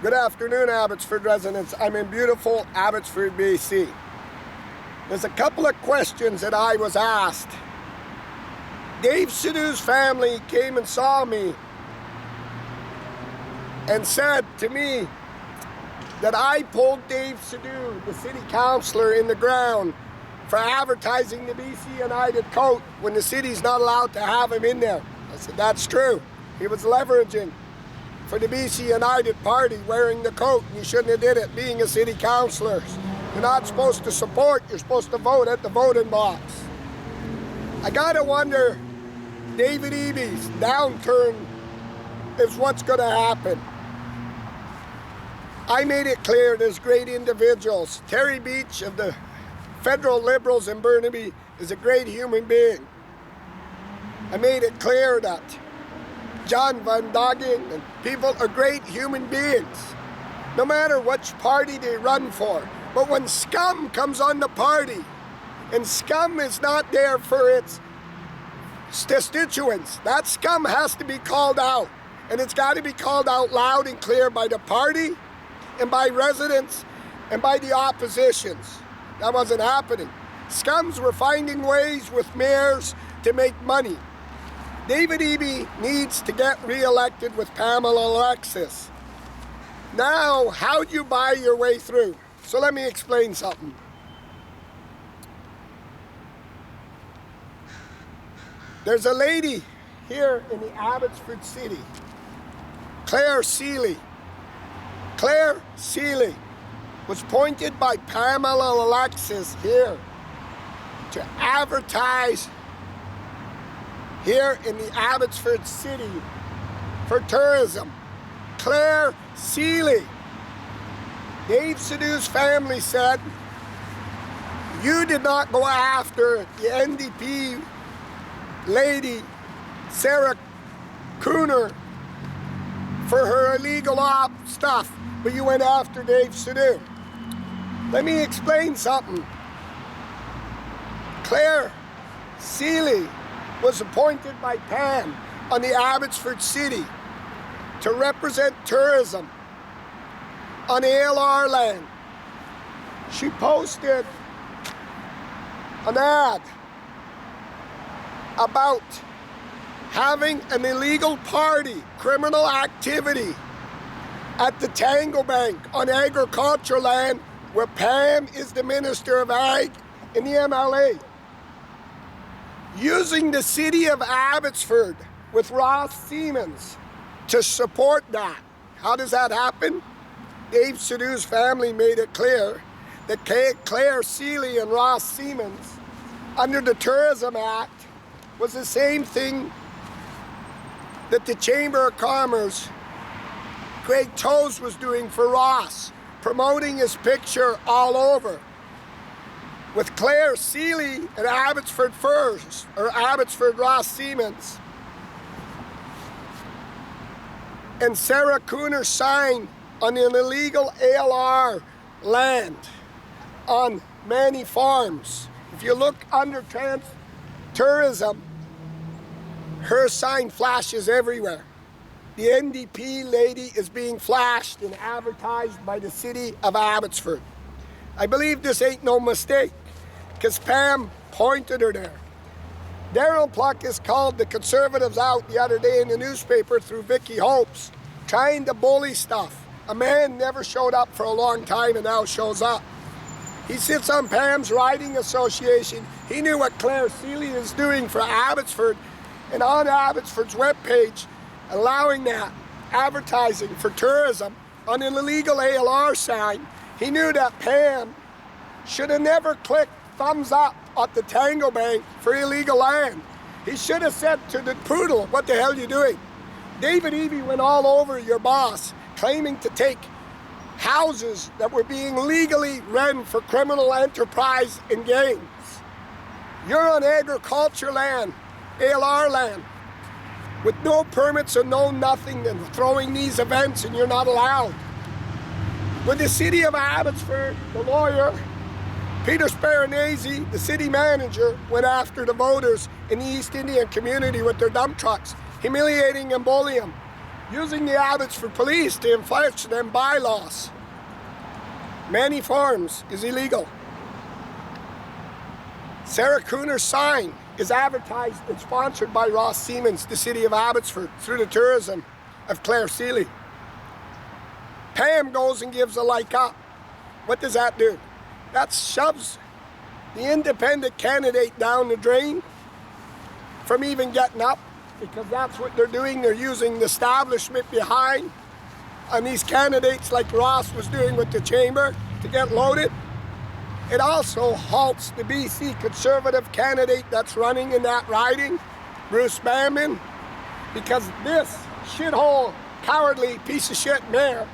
Good afternoon, Abbotsford residents. I'm in beautiful Abbotsford, BC. There's a couple of questions that I was asked. Dave Sidhu's family came and saw me and said to me that I pulled Dave Sidhu, the city councillor, in the ground for advertising the BC United coat when the city's not allowed to have him in there. I said, that's true. He was leveraging for the BC United Party wearing the coat, and you shouldn't have did it being a city councillor. You're not supposed to support, you're supposed to vote at the voting box. I gotta wonder, David Eby's downturn is what's gonna happen. I made it clear there's great individuals. Terry Beach of the Federal Liberals in Burnaby is a great human being. I made it clear that John Van Doggen and people are great human beings, no matter which party they run for. But when scum comes on the party, and scum is not there for its constituents, that scum has to be called out. And it's got to be called out loud and clear by the party, and by residents, and by the oppositions. That wasn't happening. Scums were finding ways with mayors to make money. David Eby needs to get re-elected with Pamela Alexis. Now, how do you buy your way through? So let me explain something. There's a lady here in the Abbotsford city, Claire Seeley. Claire Seeley was appointed by Pamela Alexis here to advertise here in the Abbotsford city for tourism. Claire Seeley. Dave Sidhu's family said, you did not go after the N.D.P lady, Sarah Kooner, for her illegal stuff, but you went after Dave Sidhu. Let me explain something. Claire Seeley was appointed by PAM on the Abbotsford City to represent tourism on ALR land. She posted an ad about having an illegal party, criminal activity at the Tango Bank on agricultural land where Pam is the Minister of Ag in the M.L.A. Using the city of Abbotsford with Ross Siemens to support that. How does that happen? Dave Sidhu's family made it clear that Claire Seeley and Ross Siemens, under the Tourism Act, was the same thing that the Chamber of Commerce, Craig Toes, was doing for Ross, promoting his picture all over. With Claire Seeley and Abbotsford First, or Abbotsford Ross Siemens, and Sarah Kooner sign on an illegal ALR land on many farms. If you look under tourism, her sign flashes everywhere. The N.D.P lady is being flashed and advertised by the city of Abbotsford. I believe this ain't no mistake, because Pam pointed her there. Darryl Pluckus called the Conservatives out the other day in the newspaper through Vicky Hopes, trying to bully stuff. A man never showed up for a long time and now shows up. He sits on Pam's Riding Association. He knew what Claire Seeley is doing for Abbotsford, and on Abbotsford's webpage, allowing that advertising for tourism on an illegal ALR sign. He knew that Pam should have never clicked thumbs up at the Tango Bank for illegal land. He should have said to the poodle, what the hell are you doing? David Eby went all over your boss, claiming to take houses that were being legally rent for criminal enterprise and gains. You're on agriculture land, ALR land, with no permits or no nothing, and throwing these events, and you're not allowed. When the city of Abbotsford, the lawyer, Peter Sparanese, the city manager, went after the voters in the East Indian community with their dump trucks, humiliating and bullying them. using the Abbotsford police to enforce them bylaws. Many farms is illegal. Sarah Kooner's sign is advertised and sponsored by Ross Siemens, the city of Abbotsford, through the tourism of Clare Seeley. PAM goes and gives a like up. What does that do? That shoves the independent candidate down the drain from even getting up, because that's what they're doing. They're using the establishment behind on these candidates like Ross was doing with the chamber to get loaded. It also halts the BC Conservative candidate that's running in that riding, Bruce Bamman, because this shithole, cowardly piece of shit mayor,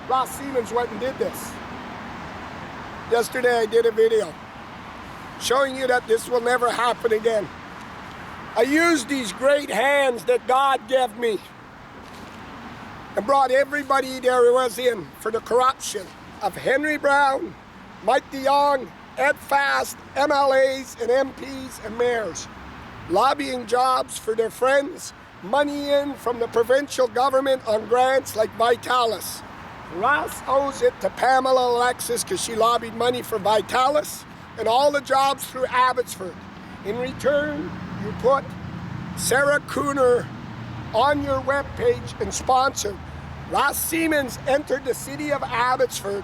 Ross Siemens, went and did this. Yesterday I did a video showing you that this will never happen again. I used these great hands that God gave me and brought everybody there was in for the corruption of Henry Brown, Mike de Jong, Ed Fast, M.L.As and M.Ps and mayors, lobbying jobs for their friends, money in from the provincial government on grants like Vitalis. Ross owes it to Pamela Alexis because she lobbied money for Vitalis and all the jobs through Abbotsford. In return, you put Sarah Kooner on your webpage and sponsor. Ross Siemens entered the city of Abbotsford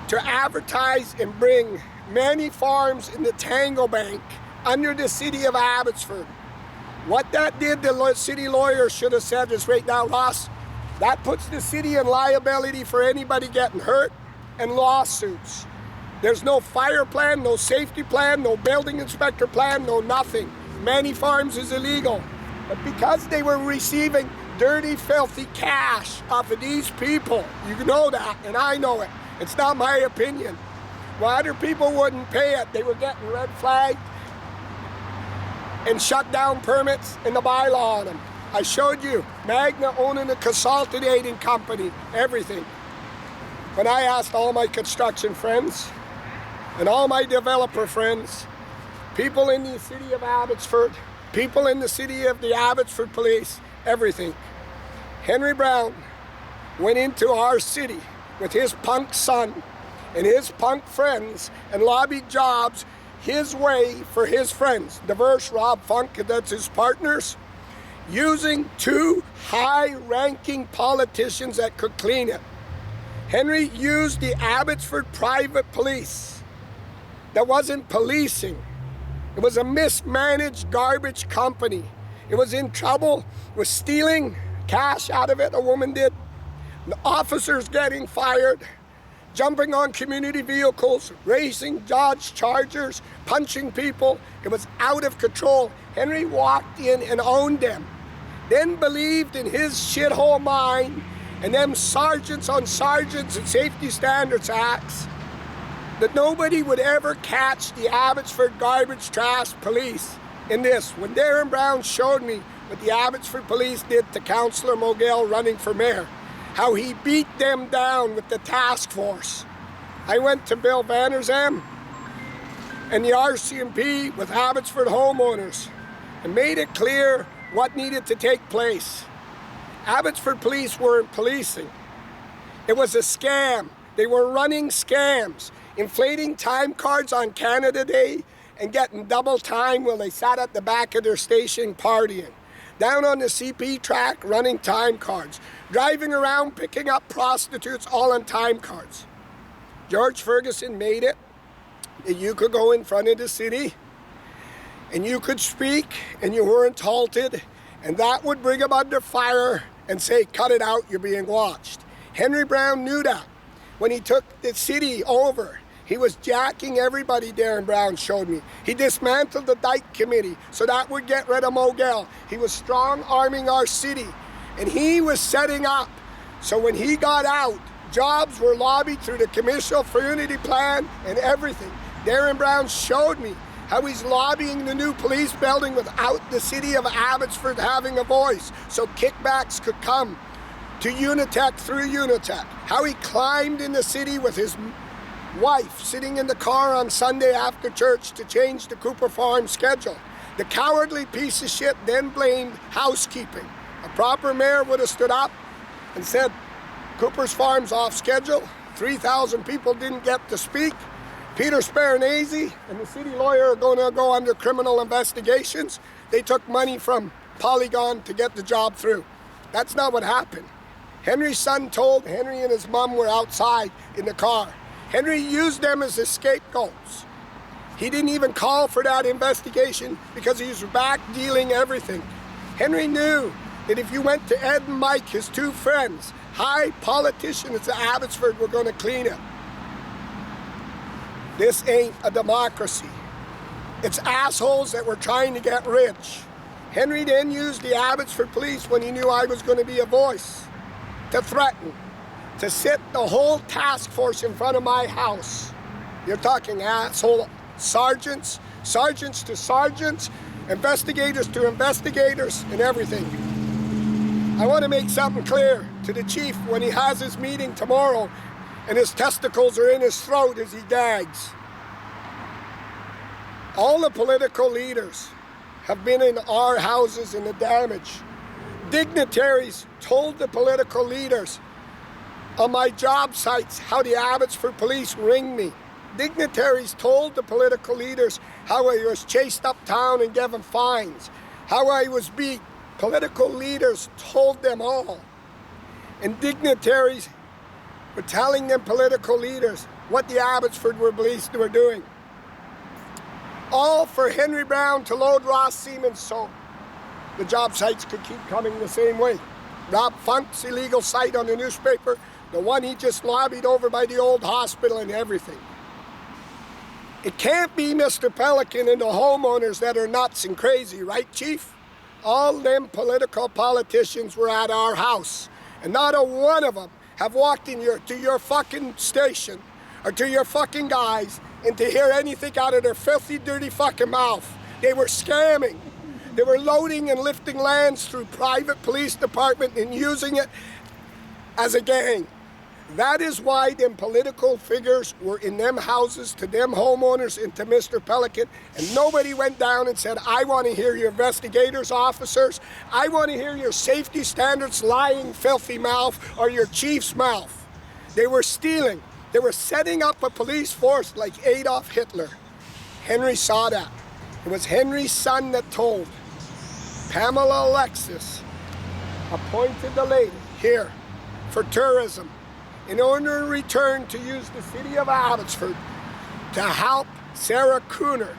to advertise and bring many farms in the Tango Bank under the city of Abbotsford. What that did, the city lawyer should have said is right now, Ross, that puts the city in liability for anybody getting hurt and lawsuits. There's no fire plan, no safety plan, no building inspector plan, no nothing. Many farms is illegal. But because they were receiving dirty, filthy cash off of these people, you know that, and I know it. It's not my opinion. Well, other people wouldn't pay it. They were getting red flagged and shut down permits and the bylaw on them. I showed you Magna owning a consolidating company, everything. When I asked all my construction friends and all my developer friends, people in the city of Abbotsford, people in the city of the Abbotsford Police, everything. Henry Brown went into our city with his punk son and his punk friends and lobbied jobs his way for his friends. Diverse Rob Funk, that's his partners, using two high-ranking politicians that could clean it. Henry used the Abbotsford private police that wasn't policing. It was a mismanaged garbage company. It was in trouble with stealing cash out of it, a woman did. The officers getting fired, jumping on community vehicles, racing Dodge Chargers, punching people. It was out of control. Henry walked in and owned them, then believed in his shithole mind and them sergeants on sergeants and safety standards acts that nobody would ever catch the Abbotsford garbage trash police in this. When Darren Brown showed me what the Abbotsford police did to Councillor Mogel running for mayor, how he beat them down with the task force. I went to Bill Vanderzam and the RCMP with Abbotsford homeowners and made it clear what needed to take place. Abbotsford police weren't policing. It was a scam. They were running scams, inflating time cards on Canada Day and getting double time while they sat at the back of their station partying. Down on the CP track running time cards, driving around picking up prostitutes all on time cards. George Ferguson made it that you could go in front of the city and you could speak and you weren't halted, and that would bring them under fire and say, cut it out, you're being watched. Henry Brown knew that. When he took the city over, he was jacking everybody, Darren Brown showed me. He dismantled the Dyke Committee so that would get rid of Mogel. He was strong-arming our city, and he was setting up. So when he got out, jobs were lobbied through the Commercial for Unity Plan and everything. Darren Brown showed me how he's lobbying the new police building without the city of Abbotsford having a voice, so kickbacks could come to Unitec through Unitec. How he climbed in the city with his wife sitting in the car on Sunday after church to change the Cooper Farm schedule. The cowardly piece of shit then blamed housekeeping. A proper mayor would have stood up and said Cooper's Farm's off schedule. 3,000 people didn't get to speak. Peter Sparanese and the city lawyer are going to go under criminal investigations. They took money from Polygon to get the job through. That's not what happened. Henry's son told Henry and his mom were outside in the car. Henry used them as his scapegoats. He didn't even call for that investigation because he was back dealing everything. Henry knew that if you went to Ed and Mike, his two friends, high politicians at Abbotsford, were going to clean it. This ain't a democracy. It's assholes that were trying to get rich. Henry then used the Abbotsford police when he knew I was going to be a voice to threaten, to sit the whole task force in front of my house. You're talking asshole sergeants, sergeants to sergeants, investigators to investigators, and everything. I want to make something clear to the chief when he has his meeting tomorrow and his testicles are in his throat as he gags. All the political leaders have been in our houses in the damage. Dignitaries told the political leaders on my job sites how the Abbotsford police ring me. Dignitaries told the political leaders how I was chased uptown and given fines, how I was beat. Political leaders told them all. And dignitaries were telling them political leaders what the Abbotsford police were doing. All for Henry Brown to load Ross Siemens so the job sites could keep coming the same way. Rob Funk's illegal site on the newspaper, the one he just lobbied over by the old hospital and everything. It can't be Mr. Pelican and the homeowners that are nuts and crazy, right, Chief? All them political politicians were at our house, and not a one of them have walked in to your fucking station or to your fucking guys and to hear anything out of their filthy, dirty fucking mouth. They were scamming. They were loading and lifting lands through private police department and using it as a gang. That is why them political figures were in them houses to them homeowners and to Mr. Pelican, and nobody went down and said, I want to hear your investigators, officers. I want to hear your safety standards lying filthy mouth or your chief's mouth. They were stealing. They were setting up a police force like Adolf Hitler. Henry saw that. It was Henry's son that told. Pamela Alexis appointed the lady here for tourism in order in return to use the city of Abbotsford to help Sarah Kooner.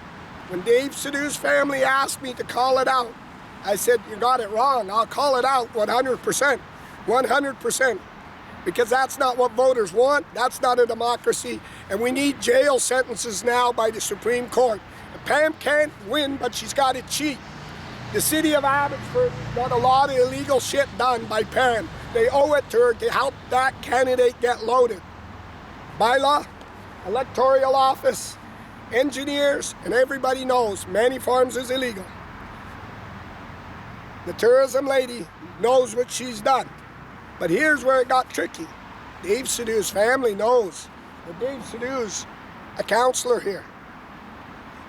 When Dave Sidhu's family asked me to call it out, I said, you got it wrong. I'll call it out 100%. 100%. Because that's not what voters want. That's not a democracy. And we need jail sentences now by the Supreme Court. PAM can't win, but she's got to cheat. The city of Abbotsford got a lot of illegal shit done by PAM. They owe it to her to help that candidate get loaded. Bylaw, electoral office, engineers, and everybody knows Manny Farms is illegal. The tourism lady knows what she's done. But here's where it got tricky. Dave Sidhu's family knows that Dave Sidhu's a councillor here.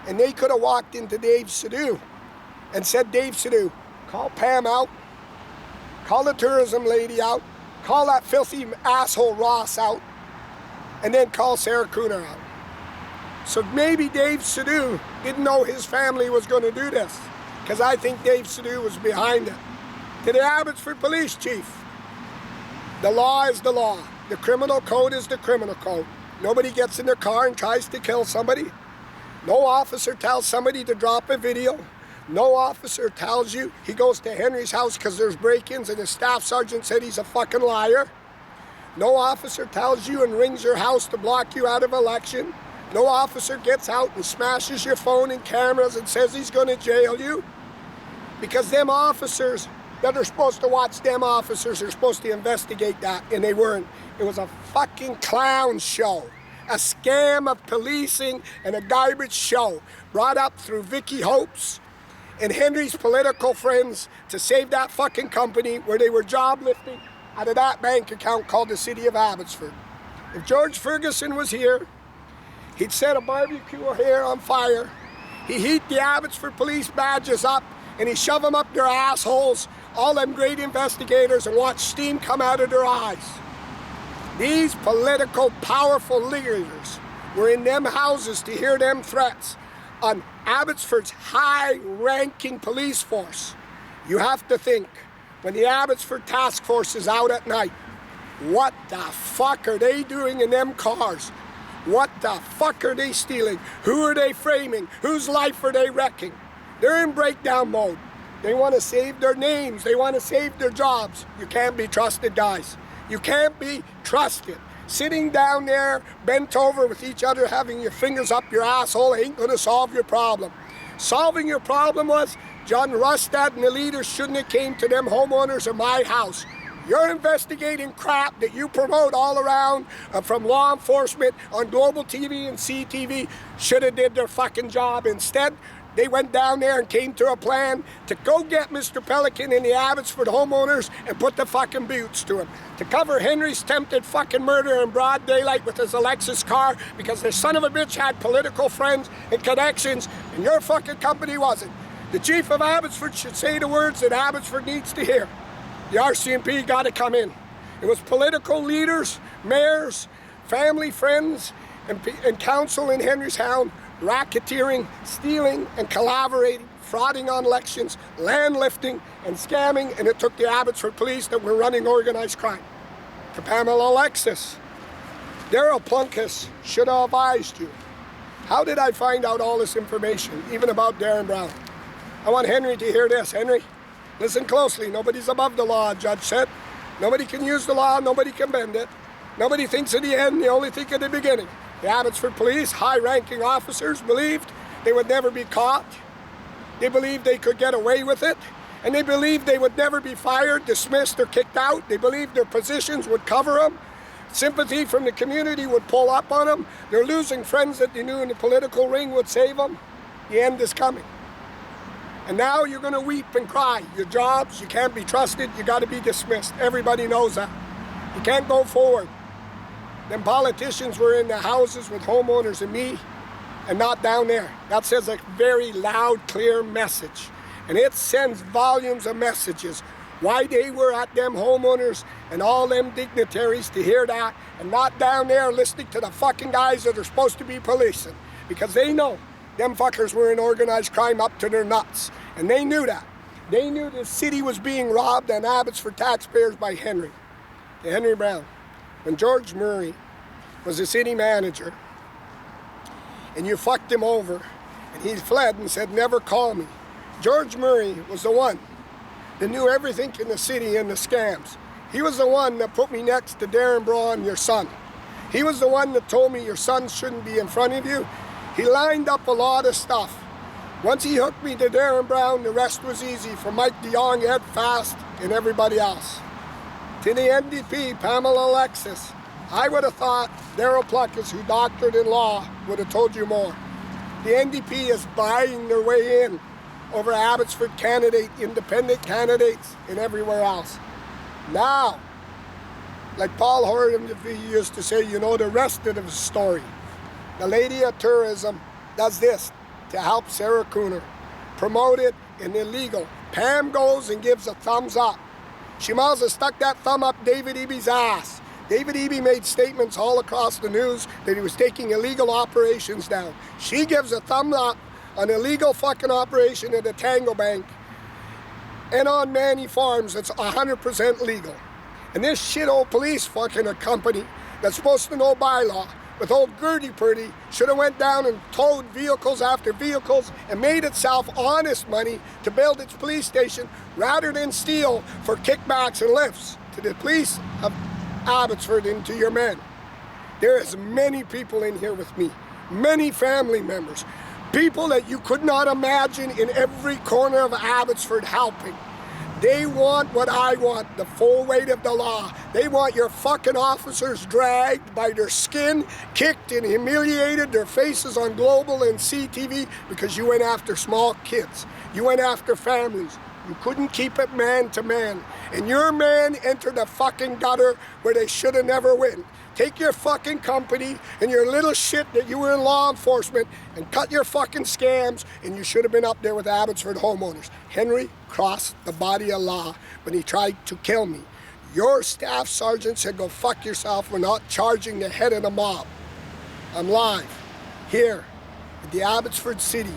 And they could have walked into Dave Sidhu and said, Dave Sidhu, call Pam out, call the tourism lady out, call that filthy asshole Ross out, and then call Sarah Kooner out. So maybe Dave Sidhu didn't know his family was going to do this, because I think Dave Sidhu was behind it. To the Abbotsford Police Chief, the law is the law. The criminal code is the criminal code. Nobody gets in their car and tries to kill somebody. No officer tells somebody to drop a video. No officer tells you he goes to Henry's house because there's break-ins and his staff sergeant said he's a fucking liar. No officer tells you and rings your house to block you out of election. No officer gets out and smashes your phone and cameras and says he's going to jail you. Because them officers that are supposed to watch them officers are supposed to investigate that, and they weren't. It was a fucking clown show. A scam of policing and a garbage show brought up through Vicky Hopes and Henry's political friends to save that fucking company where they were job lifting out of that bank account called the City of Abbotsford. If George Ferguson was here, he'd set a barbecue here on fire. He'd heat the Abbotsford police badges up and he'd shove them up their assholes all them great investigators and watch steam come out of their eyes. These political, powerful leaders were in them houses to hear them threats on Abbotsford's high-ranking police force. You have to think, when the Abbotsford Task Force is out at night, what the fuck are they doing in them cars? What the fuck are they stealing? Who are they framing? Whose life are they wrecking? They're in breakdown mode. They want to save their names. They want to save their jobs. You can't be trusted, guys. You can't be trusted. Sitting down there, bent over with each other, having your fingers up your asshole ain't going to solve your problem. Solving your problem was John Rustad and the leaders shouldn't have came to them homeowners of my house. You're investigating crap that you promote all around from law enforcement on Global TV and CTV. Should have did their fucking job. Instead, they went down there and came to a plan to go get Mr. Pelican and the Abbotsford homeowners and put the fucking boots to him. To cover Henry's attempted fucking murder in broad daylight with his Lexus car because the son of a bitch had political friends and connections and your fucking company wasn't. The chief of Abbotsford should say the words that Abbotsford needs to hear. The RCMP got to come in. It was political leaders, mayors, family, friends, and council in Henrystown racketeering, stealing, and collaborating, frauding on elections, land lifting, and scamming, and it took the Abbotsford police that were running organized crime. To Pamela Alexis, Daryl Plunkett should have advised you. How did I find out all this information, even about Darren Brown? I want Henry to hear this. Henry, listen closely. Nobody's above the law, Judge said. Nobody can use the law, nobody can bend it. Nobody thinks of the end, they only think of the beginning. The Abbotsford police, high-ranking officers, believed they would never be caught. They believed they could get away with it. And they believed they would never be fired, dismissed, or kicked out. They believed their positions would cover them. Sympathy from the community would pull up on them. They're losing friends that they knew in the political ring would save them. The end is coming. And now you're going to weep and cry. Your jobs, you can't be trusted, you got to be dismissed. Everybody knows that. You can't go forward. Them politicians were in the houses with homeowners and me, and not down there. That says a very loud, clear message. And it sends volumes of messages. Why they were at them homeowners and all them dignitaries to hear that, and not down there listening to the fucking guys that are supposed to be policing. Because they know them fuckers were in organized crime up to their nuts. And they knew that. They knew the city was being robbed on Abbotsford taxpayers by Henry. To Henry Brown. When George Murray was the city manager, and you fucked him over, and he fled and said, never call me. George Murray was the one that knew everything in the city and the scams. He was the one that put me next to Darren Braun, your son. He was the one that told me your son shouldn't be in front of you. He lined up a lot of stuff. Once he hooked me to Darren Brown, the rest was easy for Mike DeYoung, Ed Fast, and everybody else. To the N.D.P, Pamela Alexis, I would have thought Daryl Plunkett, who doctored in law, would have told you more. The N.D.P is buying their way in over Abbotsford candidate, independent candidates, and everywhere else. Now, like Paul Horton used to say, you know the rest of the story. The Lady of Tourism does this to help Sarah Kooner. Promote it in illegal. PAM goes and gives a thumbs up. She might as well stuck that thumb up David Eby's ass. David Eby made statements all across the news that he was taking illegal operations down. She gives a thumb up on illegal fucking operation at the Tango Bank and on Manny Farms that's 100% legal. And this shit old police fucking company that's supposed to know bylaw with old Gertie Purdy should have went down and towed vehicles after vehicles and made itself honest money to build its police station rather than steal for kickbacks and lifts to the police of Abbotsford and to your men. There is many people in here with me, many family members, people that you could not imagine in every corner of Abbotsford helping. They want what I want, the full weight of the law. They want your fucking officers dragged by their skin, kicked and humiliated, their faces on Global and CTV because you went after small kids. You went after families. You couldn't keep it man to man. And your man entered a fucking gutter where they should have never went. Take your fucking company and your little shit that you were in law enforcement and cut your fucking scams, and you should have been up there with Abbotsford homeowners. Henry crossed the body of law when he tried to kill me. Your staff sergeant said, go fuck yourself, we're not charging the head of the mob. I'm live here at the Abbotsford City.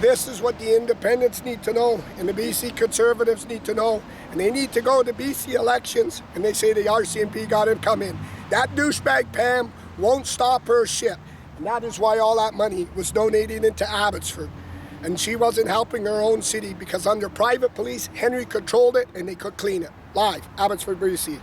This is what the independents need to know, and the BC Conservatives need to know, and they need to go to BC elections, and they say the RCMP got him come in. That douchebag Pam won't stop her shit, and that is why all that money was donated into Abbotsford. And she wasn't helping her own city because under private police, Henry controlled it and they could clean it. Live, Abbotsford, BC.